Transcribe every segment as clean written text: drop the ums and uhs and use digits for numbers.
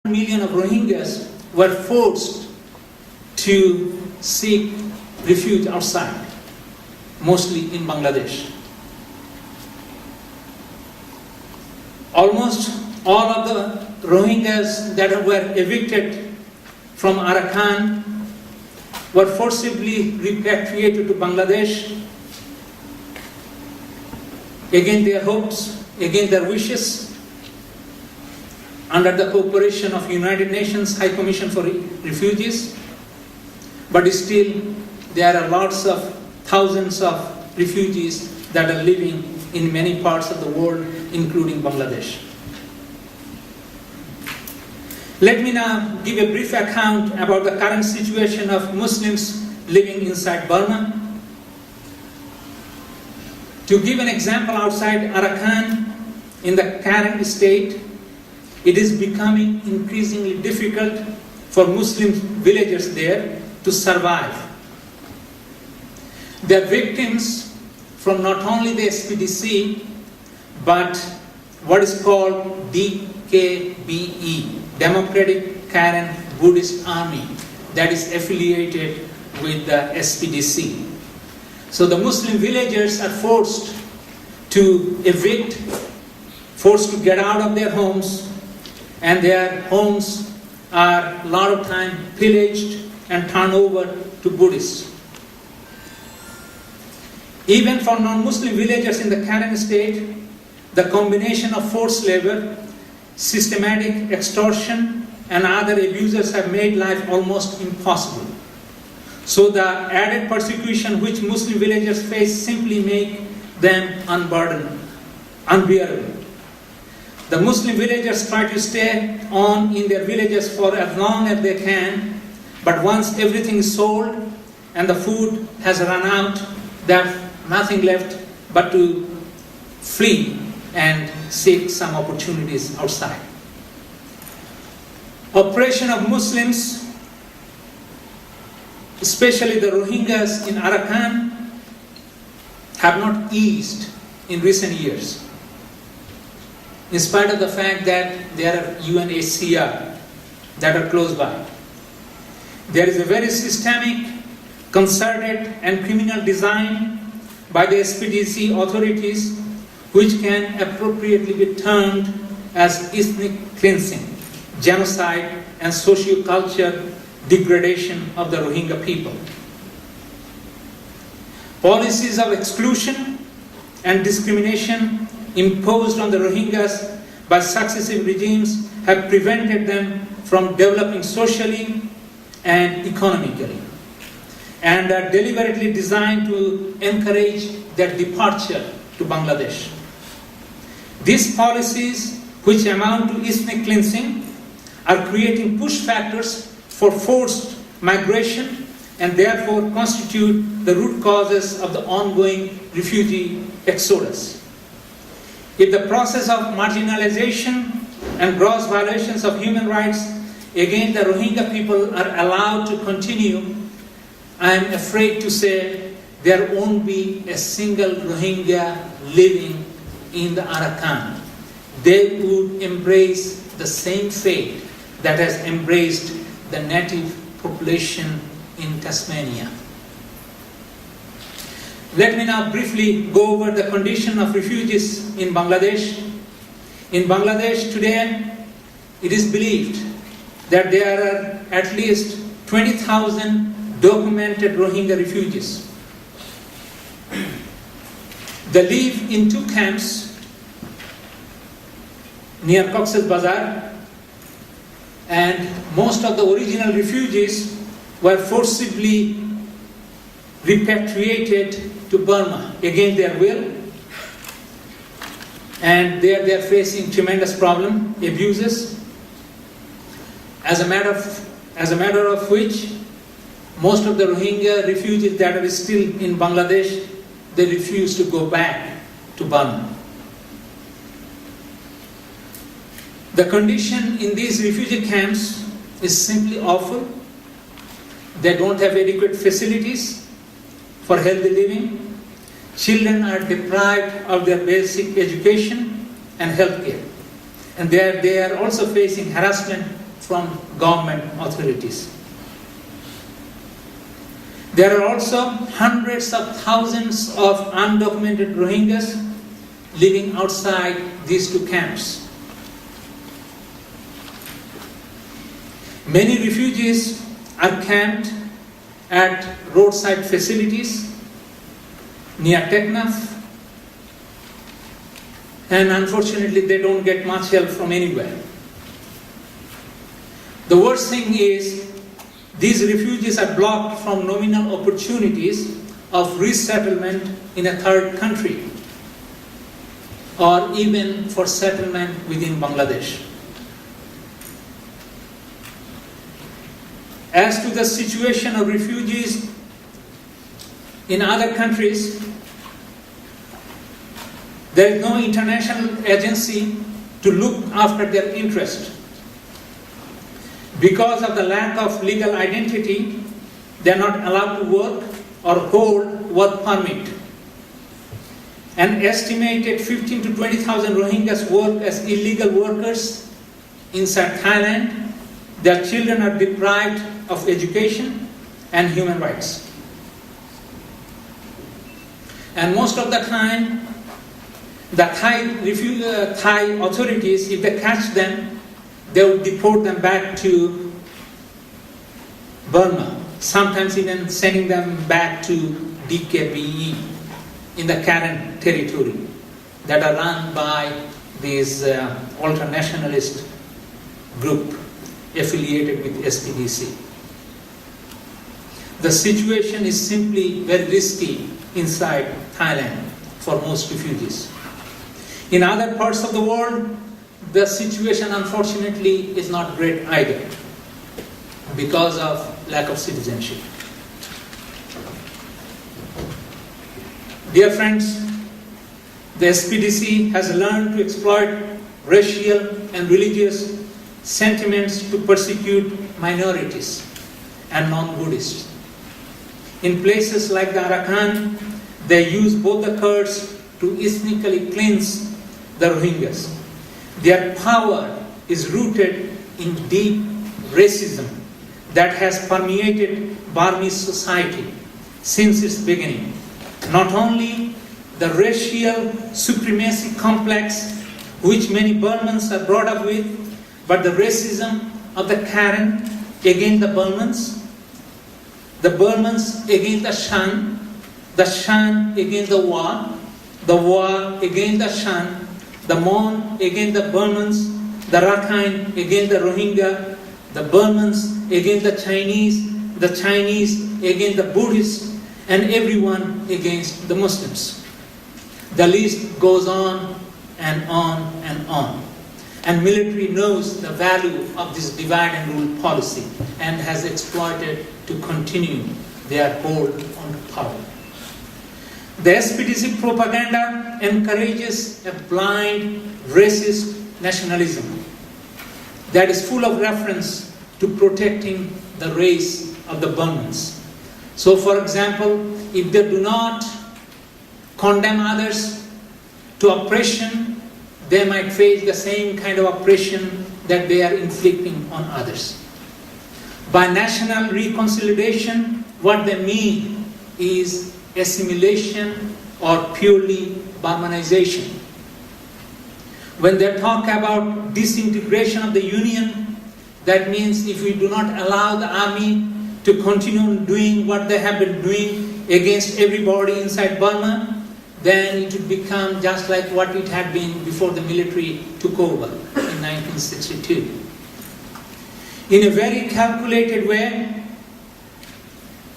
million of Rohingyas were forced to seek refuge outside, mostly in Bangladesh. Almost all of the Rohingyas that were evicted from Arakan were forcibly repatriated to Bangladesh. Again their hopes, again their wishes, under the cooperation of United Nations High Commission for Refugees. But still, there are thousands of refugees that are living in many parts of the world, including Bangladesh. Let me now give a brief account about the current situation of Muslims living inside Burma. To give an example, outside Arakan, in the current state, it is becoming increasingly difficult for Muslim villagers there to survive. They are victims from not only the SPDC, but what is called DKBE, Democratic Karen Buddhist Army, that is affiliated with the SPDC. So the Muslim villagers are forced to evict, forced to get out of their homes, and their homes are a lot of time pillaged and turned over to Buddhists. Even for non-Muslim villagers in the Karen state, the combination of forced labor, systematic extortion, and other abuses have made life almost impossible. So the added persecution which Muslim villagers face simply make them unbearable. The Muslim villagers try to stay on in their villages for as long as they can, but once everything is sold and the food has run out, there's nothing left but to flee and seek some opportunities outside. Oppression of Muslims, especially the Rohingyas in Arakan, have not eased in recent years, in spite of the fact that there are UNHCR that are close by. There is a very systemic, concerted and criminal design by the SPDC authorities which can appropriately be termed as ethnic cleansing, genocide and socio-cultural degradation of the Rohingya people. Policies of exclusion and discrimination imposed on the Rohingyas by successive regimes have prevented them from developing socially and economically, and are deliberately designed to encourage their departure to Bangladesh. These policies, which amount to ethnic cleansing, are creating push factors for forced migration and therefore constitute the root causes of the ongoing refugee exodus. If the process of marginalization and gross violations of human rights against the Rohingya people are allowed to continue, I am afraid to say there won't be a single Rohingya living in the Arakan. They would embrace the same fate that has embraced the native population in Tasmania. Let me now briefly go over the condition of refugees in Bangladesh. In Bangladesh today, it is believed that there are at least 20,000 documented Rohingya refugees. They live in two camps near Cox's Bazar, and most of the original refugees were forcibly repatriated to Burma against their will, and there they are facing tremendous problem, abuses. As a matter of which, most of the Rohingya refugees that are still in Bangladesh, they refuse to go back to Burma. The condition in these refugee camps is simply awful. They don't have adequate facilities for healthy living. Children are deprived of their basic education and health care. And they are also facing harassment from government authorities. There are also hundreds of thousands of undocumented Rohingyas living outside these two camps. Many refugees are camped at roadside facilities near Teknaf, and unfortunately they don't get much help from anywhere. The worst thing is these refugees are blocked from nominal opportunities of resettlement in a third country or even for settlement within Bangladesh. As to the situation of refugees in other countries, there is no international agency to look after their interest. Because of the lack of legal identity, they are not allowed to work or hold work permit. An estimated 15 to 20,000 Rohingyas work as illegal workers inside Thailand. Their children are deprived of education and human rights. And most of the time, the Thai authorities, if they catch them, they will deport them back to Burma, sometimes even sending them back to DKBE in the Karen territory that are run by this ultra-nationalist group affiliated with SPDC. The situation is simply very risky inside Thailand for most refugees. In other parts of the world, the situation unfortunately is not great either because of lack of citizenship. Dear friends, the SPDC has learned to exploit racial and religious sentiments to persecute minorities and non-Buddhists. In places like the Arakan, they use both the Kurds to ethnically cleanse the Rohingyas. Their power is rooted in deep racism that has permeated Burmese society since its beginning. Not only the racial supremacy complex which many Burmans are brought up with, but the racism of the Karen against the Burmans against the Shan against the Wa against the Shan, the Mon against the Burmans, the Rakhine against the Rohingya, the Burmans against the Chinese against the Buddhists, and everyone against the Muslims. The list goes on and on and on. And military knows the value of this divide and rule policy and has exploited to continue their hold on power. The SPDC propaganda encourages a blind, racist nationalism that is full of reference to protecting the race of the Burmans. So, for example, if they do not condemn others to oppression, they might face the same kind of oppression that they are inflicting on others. By national reconciliation, what they mean is assimilation or purely Burmanization. When they talk about disintegration of the Union, that means if we do not allow the army to continue doing what they have been doing against everybody inside Burma, then it would become just like what it had been before the military took over in 1962. In a very calculated way,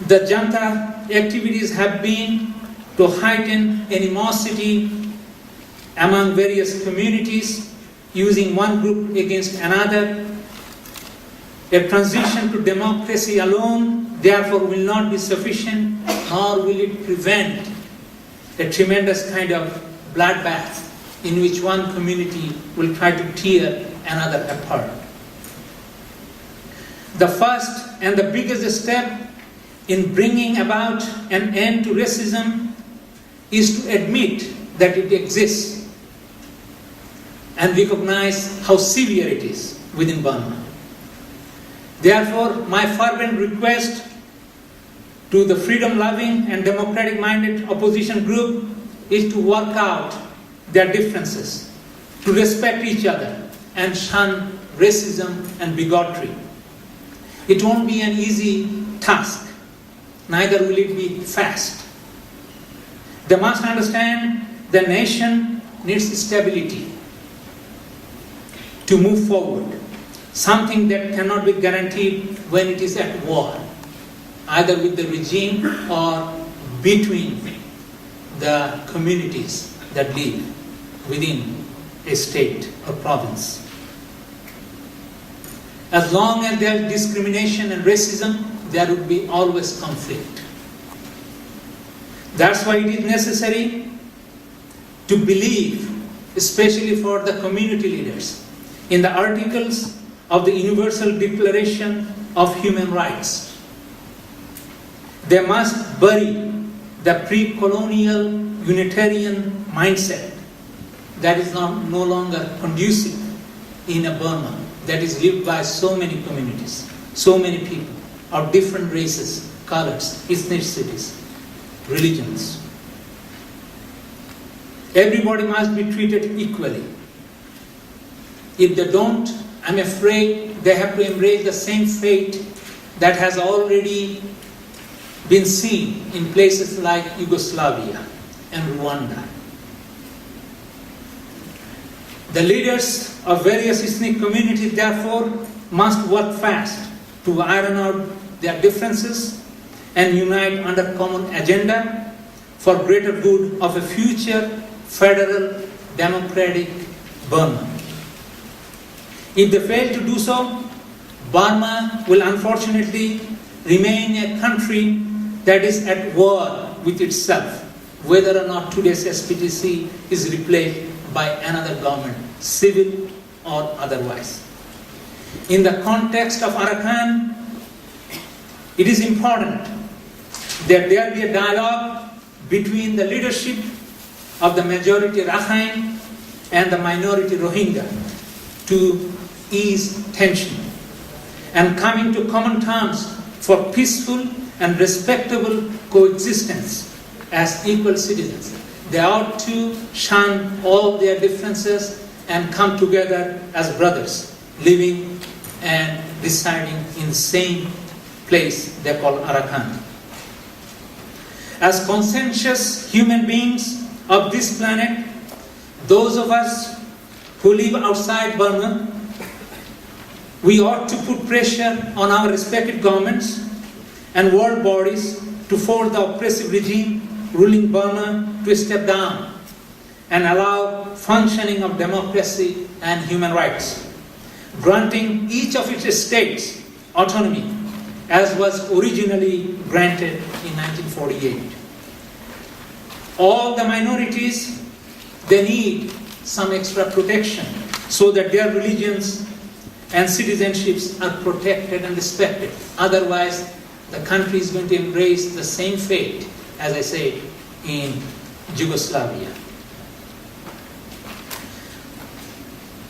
the junta activities have been to heighten animosity among various communities, using one group against another. A transition to democracy alone, therefore, will not be sufficient, nor will it prevent a tremendous kind of bloodbath in which one community will try to tear another apart. The first and the biggest step in bringing about an end to racism is to admit that it exists and recognize how severe it is within Burma. Therefore, my fervent request to the freedom-loving and democratic-minded opposition group is to work out their differences, to respect each other, and shun racism and bigotry. It won't be an easy task, neither will it be fast. They must understand the nation needs stability to move forward, something that cannot be guaranteed when it is at war, either with the regime or between the communities that live within a state or province. As long as there is discrimination and racism, there would be always conflict. That's why it is necessary to believe, especially for the community leaders, in the articles of the Universal Declaration of Human Rights. They must bury the pre-colonial Unitarian mindset that is no longer conducive in a Burma that is lived by so many communities, so many people of different races, colors, ethnicities, religions. Everybody must be treated equally. If they don't, I'm afraid they have to embrace the same fate that has already been seen in places like Yugoslavia and Rwanda. The leaders of various ethnic communities, therefore, must work fast to iron out their differences and unite under common agenda for greater good of a future federal democratic Burma. If they fail to do so, Burma will unfortunately remain a country that is at war with itself, whether or not today's SPTC is replaced by another government, civil or otherwise. In the context of Arakan, it is important that there be a dialogue between the leadership of the majority Rakhine and the minority Rohingya to ease tension and coming to common terms for peaceful and respectable coexistence as equal citizens. They ought to shun all their differences and come together as brothers, living and residing in the same place they call Arakan. As conscientious human beings of this planet, those of us who live outside Burma, we ought to put pressure on our respected governments and world bodies to force the oppressive regime ruling Burma to step down and allow functioning of democracy and human rights, granting each of its states autonomy as was originally granted in 1948. All the minorities, they need some extra protection so that their religions and citizenships are protected and respected. Otherwise, the country is going to embrace the same fate, as I said, in Yugoslavia.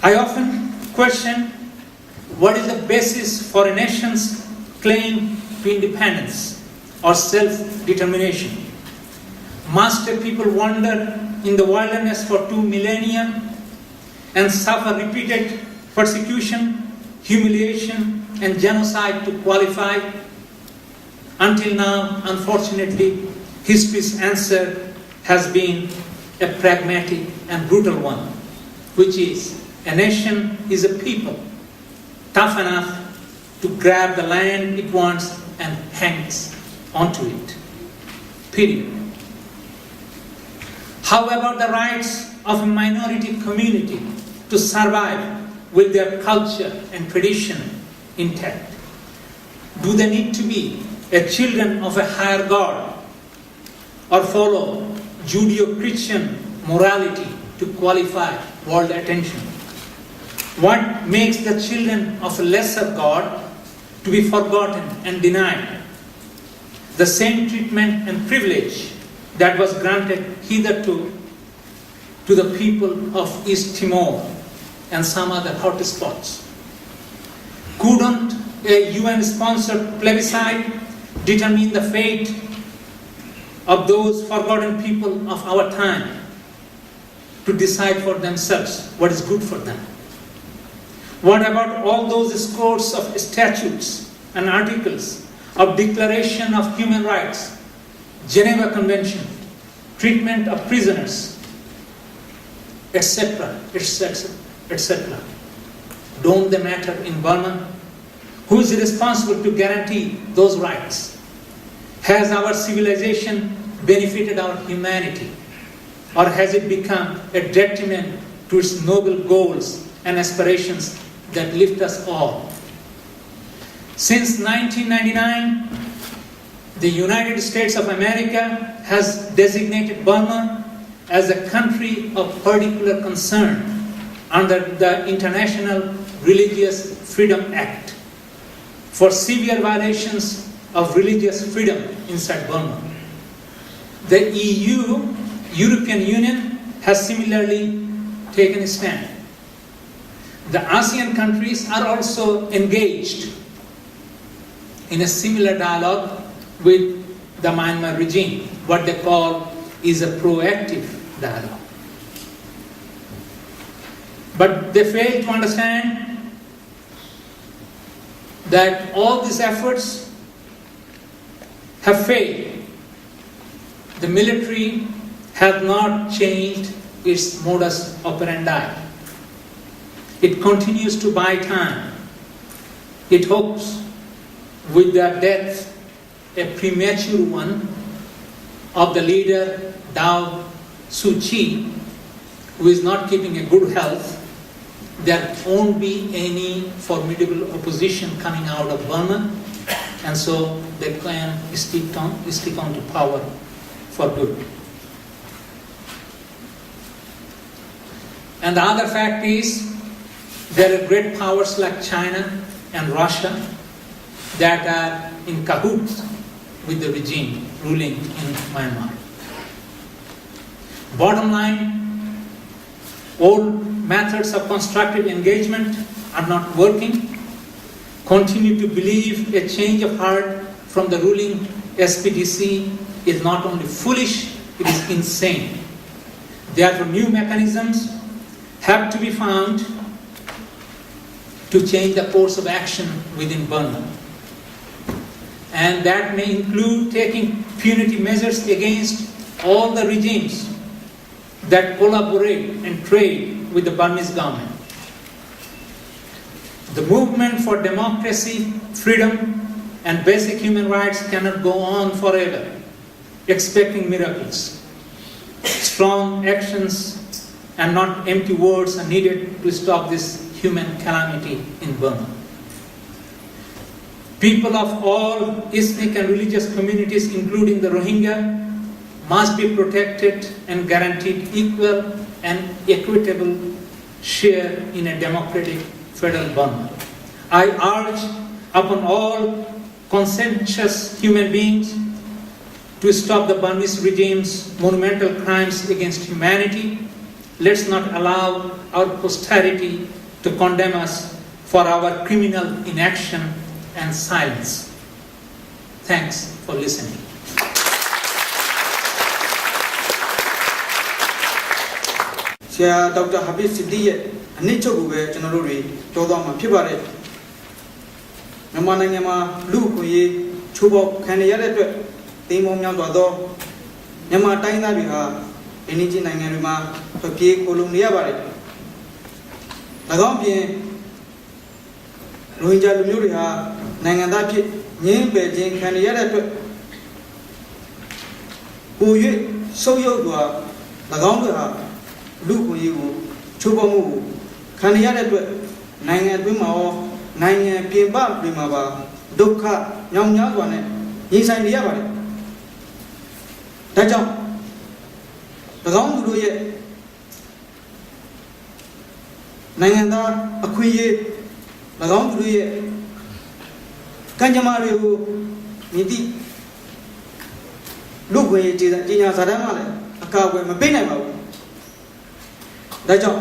I often question what is the basis for a nation's claim to independence or self-determination. Must a people wander in the wilderness for 2 millennia and suffer repeated persecution, humiliation, and genocide to qualify? Until now, unfortunately, history's answer has been a pragmatic and brutal one, which is a nation is a people tough enough to grab the land it wants and hangs onto it. Period. How about the rights of a minority community to survive with their culture and tradition intact? Do they need to be children of a higher God or follow Judeo-Christian morality to qualify world attention? What makes the children of a lesser God to be forgotten and denied the same treatment and privilege that was granted hitherto to the people of East Timor and some other hotspots? Couldn't a UN-sponsored plebiscite determine the fate of those forgotten people of our time to decide for themselves what is good for them? What about all those scores of statutes and articles of Declaration of Human Rights, Geneva Convention, treatment of prisoners, etc., etc., etc.? Don't they matter in Burma? Who is responsible to guarantee those rights? Has our civilization benefited our humanity? Or has it become a detriment to its noble goals and aspirations that lift us all? Since 1999, the United States of America has designated Burma as a country of particular concern under the International Religious Freedom Act for severe violations of religious freedom inside Burma. The EU, European Union, has similarly taken a stand. The ASEAN countries are also engaged in a similar dialogue with the Myanmar regime. What they call is a proactive dialogue. But they fail to understand that all these efforts have failed. The military has not changed its modus operandi. It continues to buy time. It hopes with the death, a premature one, of the leader Daw Suu Kyi, who is not keeping a good health, there won't be any formidable opposition coming out of Burma, and so they can stick on to power for good. And the other fact is, there are great powers like China and Russia that are in cahoots with the regime ruling in Myanmar. Bottom line, old methods of constructive engagement are not working. Continue to believe a change of heart from the ruling SPDC is not only foolish, it is insane. Therefore, new mechanisms have to be found to change the course of action within Burma. And that may include taking punitive measures against all the regimes that collaborate and trade with the Burmese government. The movement for democracy, freedom, and basic human rights cannot go on forever, expecting miracles. Strong actions and not empty words are needed to stop this human calamity in Burma. People of all ethnic and religious communities, including the Rohingya, must be protected and guaranteed equal and equitable share in a democratic federal Burma. I urge upon all conscientious human beings to stop the Burmese regime's monumental crimes against humanity. Let's not allow our posterity to condemn us for our criminal inaction and silence. Thanks for listening. Chair Dr. Habib Siddique, Nichobu, General Todama Pibare, Namanangama, Lukuyi, Chubo, Kanyat, Timon Yamado, Yama Taina Biha, Enijin Nangarima, Toki, Columbia Bare. Nagombi Rohingya Lumuria, Nangandaki, Yin Beijing, Kanyat, Uyu, Soyogua, Nagomba. Lukuyu, Chubamu, Kanyat, Nanga Bimao, Nanga Piba Bimaba, Duka, Yam Yagwane, inside the Yabari. Tajam, the long Luye Nanganda, Akuye, the long Luye Kanjamaru, Nidi Lukuye, Tina Sadamale, a car with Mabina. Dajo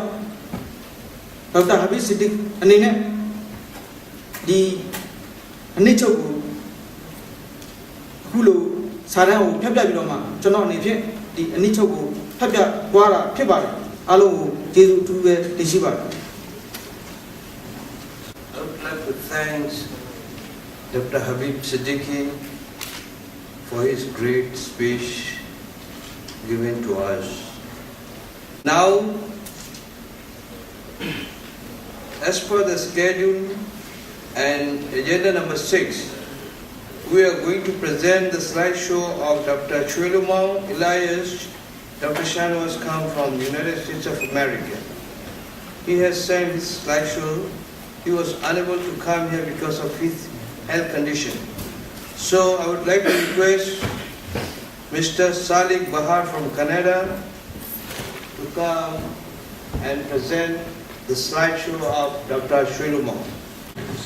Dr. Habib Siddique anine di အနည်းချုပ်ကိုအခုလိုစာတမ်းကိုဖျက်ပြပြီးတော့မှကျွန်တော်အနေဖြင့်ဒီအနည်းချုပ်ကိုဖျက်ပြပွားတာဖြစ်ပါတယ်အားလုံးကိုကျေးဇူးအထူးပဲတင်ရှိပါတယ် I would like to thank Dr. Habib Siddiqui for his great speech given to us. Now, as per the schedule and agenda number 6, we are going to present the slideshow of Dr. Chuelumau Elias. Dr. Shano has come from the United States of America. He has sent his slideshow. He was unable to come here because of his health condition. So I would like to request Mr. Salik Bahar from Canada to come and present the slideshow of Dr. Chuelumau.